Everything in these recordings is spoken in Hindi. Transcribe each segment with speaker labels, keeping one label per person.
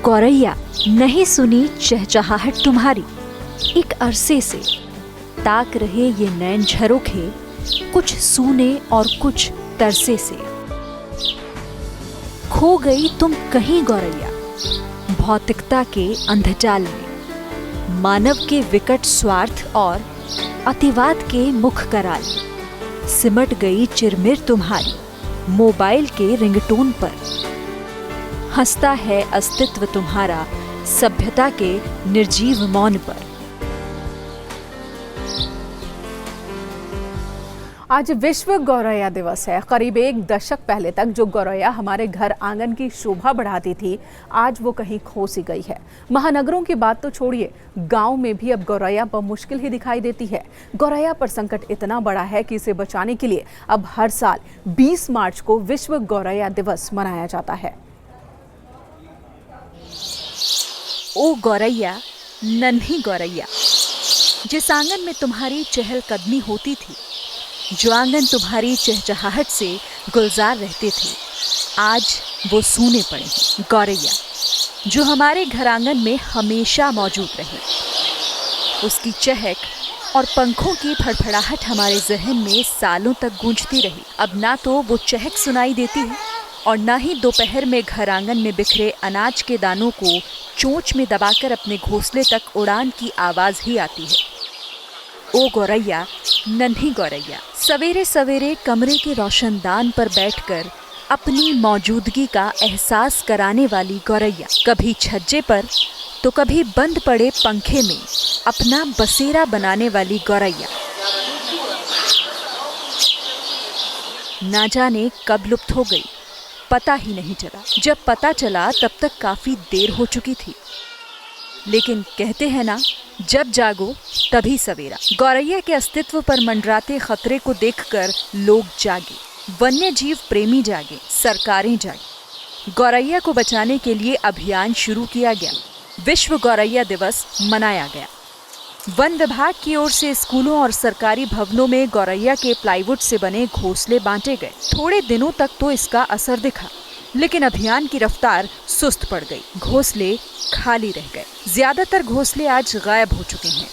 Speaker 1: गौरैया नहीं सुनी चहचहाहट तुम्हारी, एक अरसे से ताक रहे ये नैन झरोखे, कुछ सूने और कुछ तरसे से। खो गई तुम कहीं गौरैया, भौतिकता के अंधजाल में, मानव के विकट स्वार्थ और अतिवाद के मुख कराल। सिमट गई चिरमिर तुम्हारी मोबाइल के रिंगटोन पर। हंसता है अस्तित्व तुम्हारा सभ्यता के निर्जीव मौन पर।
Speaker 2: आज विश्व गौरैया दिवस है। करीब एक दशक पहले तक जो गौरैया हमारे घर आंगन की शोभा बढ़ाती थी, आज वो कहीं खो सी गई है। महानगरों की बात तो छोड़िए, गांव में भी अब गौरैया बमुश्किल ही दिखाई देती है। गौरैया पर संकट इतना बड़ा है कि इसे बचाने के लिए अब हर साल 20 मार्च को विश्व गौरैया दिवस मनाया जाता है।
Speaker 1: ओ गौरैया, नन्ही गौरैया, जिस आंगन में तुम्हारी चहलकदमी होती थी, जो आंगन तुम्हारी चहचहाहट से गुलजार रहते थे, आज वो सूने पड़े हैं। गौरैया जो हमारे घर आंगन में हमेशा मौजूद रही, उसकी चहक और पंखों की फड़फड़ाहट हमारे जहन में सालों तक गूंजती रही। अब ना तो वो चहक सुनाई देती है और ना ही दोपहर में घर आंगन में बिखरे अनाज के दानों को चोंच में दबाकर अपने घोंसले तक उड़ान की आवाज ही आती है। ओ गौरैया, नन्ही गौरैया, सवेरे सवेरे कमरे के रोशनदान पर बैठकर अपनी मौजूदगी का एहसास कराने वाली गौरैया, कभी छज्जे पर तो कभी बंद पड़े पंखे में अपना बसेरा बनाने वाली गौरैया, ना जाने कब लुप्त हो गई, पता ही नहीं चला। जब पता चला तब तक काफी देर हो चुकी थी। लेकिन कहते हैं ना, जब जागो तभी सवेरा। गौरैया के अस्तित्व पर मंडराते खतरे को देखकर लोग जागे, वन्य जीव प्रेमी जागे, सरकारें जागी। गौरैया को बचाने के लिए अभियान शुरू किया गया। विश्व गौरैया दिवस मनाया गया। वन विभाग की ओर से स्कूलों और सरकारी भवनों में गौरैया के प्लाईवुड से बने घोंसले बांटे गए। थोड़े दिनों तक तो इसका असर दिखा, लेकिन अभियान की रफ्तार सुस्त पड़ गई। घोंसले खाली रह गए। ज्यादातर घोंसले आज गायब हो चुके हैं।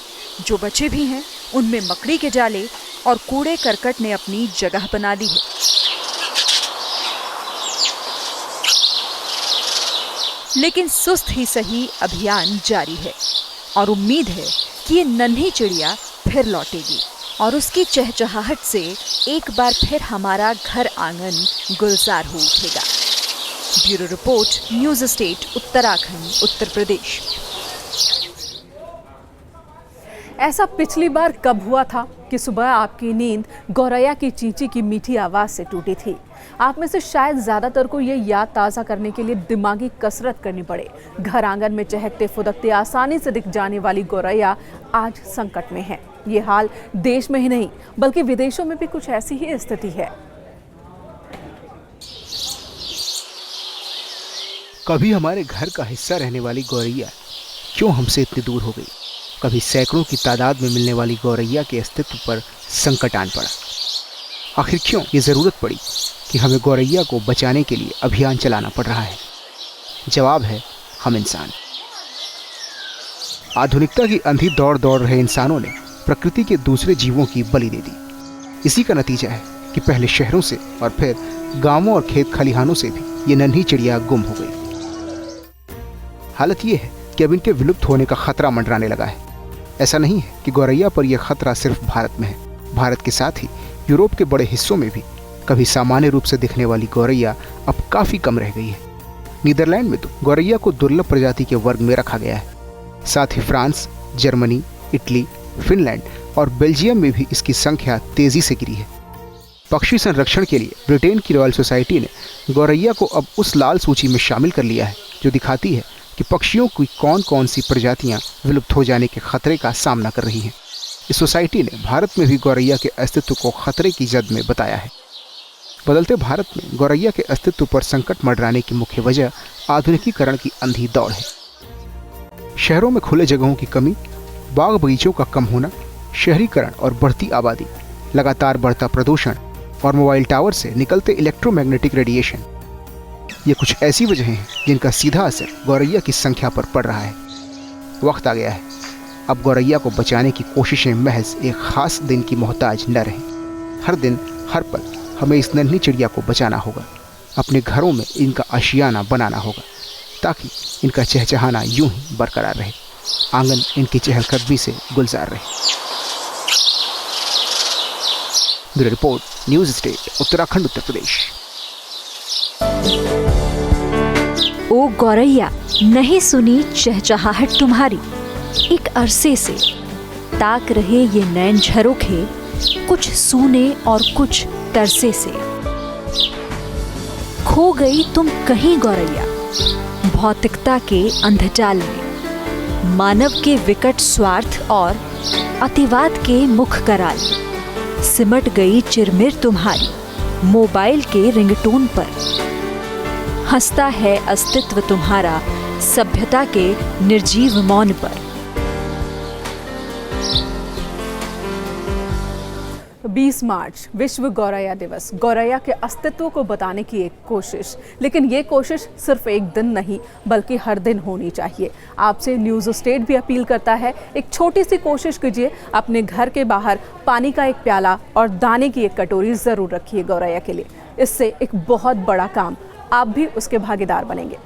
Speaker 1: जो बचे भी हैं, उनमें मकड़ी के जाले और कूड़े करकट ने अपनी जगह बना ली है। लेकिन सुस्त ही सही अभियान जारी है और उम्मीद है कि ये नन्ही चिड़िया फिर लौटेगी और उसकी चहचहाहट से एक बार फिर हमारा घर आंगन गुलजार हो उठेगा। Bureau report, News State, Uttarakhand, Uttar Pradesh.
Speaker 2: ऐसा पिछली बार कब हुआ था कि सुबह आपकी नींद गौरैया की चींची की मीठी आवाज से टूटी थी? आप में से शायद ज्यादातर को ये याद ताज़ा करने के लिए दिमागी कसरत करनी पड़े। घर आंगन में चहकते फुदकते आसानी से दिख जाने वाली गौरैया आज संकट में है। ये हाल देश में ही नहीं बल्कि विदेशों में भी कुछ ऐसी ही स्थिति है।
Speaker 3: कभी हमारे घर का हिस्सा रहने वाली गौरैया क्यों हमसे इतनी दूर हो गई? कभी सैकड़ों की तादाद में मिलने वाली गौरैया के अस्तित्व पर संकट आन पड़ा। आखिर क्यों ये ज़रूरत पड़ी कि हमें गौरैया को बचाने के लिए अभियान चलाना पड़ रहा है? जवाब है, हम इंसान। आधुनिकता की अंधी दौड़ दौड़ रहे इंसानों ने प्रकृति के दूसरे जीवों की बलि दे दी। इसी का नतीजा है कि पहले शहरों से और फिर गांवों और खेत खलिहानों से भी ये नन्ही चिड़िया गुम हो गई। हालत ये है कि अब इनके विलुप्त होने का खतरा मंडराने लगा है। ऐसा नहीं है कि गौरैया पर यह खतरा सिर्फ भारत में है। भारत के साथ ही यूरोप के बड़े हिस्सों में भी कभी सामान्य रूप से दिखने वाली गौरैया अब काफी कम रह गई है। नीदरलैंड में तो गौरैया को दुर्लभ प्रजाति के वर्ग में रखा गया है। साथ ही फ्रांस, जर्मनी, इटली, फिनलैंड और बेल्जियम में भी इसकी संख्या तेजी से गिरी है। पक्षी संरक्षण के लिए ब्रिटेन की रॉयल सोसाइटी ने गौरैया को अब उस लाल सूची में शामिल कर लिया है जो दिखाती है कि पक्षियों की कौन कौन सी प्रजातियां विलुप्त हो जाने के खतरे का सामना कर रही हैं। इस सोसाइटी ने भारत में भी गौरैया के अस्तित्व को खतरे की जद में बताया है। बदलते भारत में गौरैया के अस्तित्व पर संकट मंडराने की मुख्य वजह आधुनिकीकरण की अंधी दौड़ है। शहरों में खुले जगहों की कमी, बाग बगीचों का कम होना, शहरीकरण और बढ़ती आबादी, लगातार बढ़ता प्रदूषण और मोबाइल टावर से निकलते इलेक्ट्रोमैग्नेटिक रेडिएशन। ये कुछ ऐसी वजहें हैं जिनका सीधा असर गौरैया की संख्या पर पड़ रहा है। वक्त आ गया है, अब गौरैया को बचाने की कोशिशें महज एक खास दिन की मोहताज न रहें। हर दिन हर पल हमें इस नन्ही चिड़िया को बचाना होगा। अपने घरों में इनका आशियाना बनाना होगा ताकि इनका चहचहाना यूं ही बरकरार रहे, आंगन इनकी चहलकदमी से गुलजार रहे। Bureau report, News State, Uttarakhand, Uttar Pradesh.
Speaker 1: ओ गौरैया, नहीं सुनी चहचहाहट तुम्हारी। एक अरसे से ताक रहे ये नैन झरोखे, कुछ सूने और कुछ तरसे से। खो गई तुम कहीं गौरैया, भौतिकता के अंधजाल में, मानव के विकट स्वार्थ और अतिवाद के मुख कराल। सिमट गई चिरमिर तुम्हारी मोबाइल के रिंगटोन पर। हंसता है अस्तित्व तुम्हारा सभ्यता के निर्जीव मौन पर।
Speaker 2: 20 मार्च विश्व गौरैया दिवस, गौरैया के अस्तित्व को बताने की एक कोशिश। लेकिन ये कोशिश सिर्फ एक दिन नहीं बल्कि हर दिन होनी चाहिए। आपसे न्यूज़ स्टेट भी अपील करता है, एक छोटी सी कोशिश कीजिए। अपने घर के बाहर पानी का एक प्याला और दाने की एक कटोरी ज़रूर रखिए गौरैया के लिए। इससे एक बहुत बड़ा काम आप भी उसके भागीदार बनेंगे।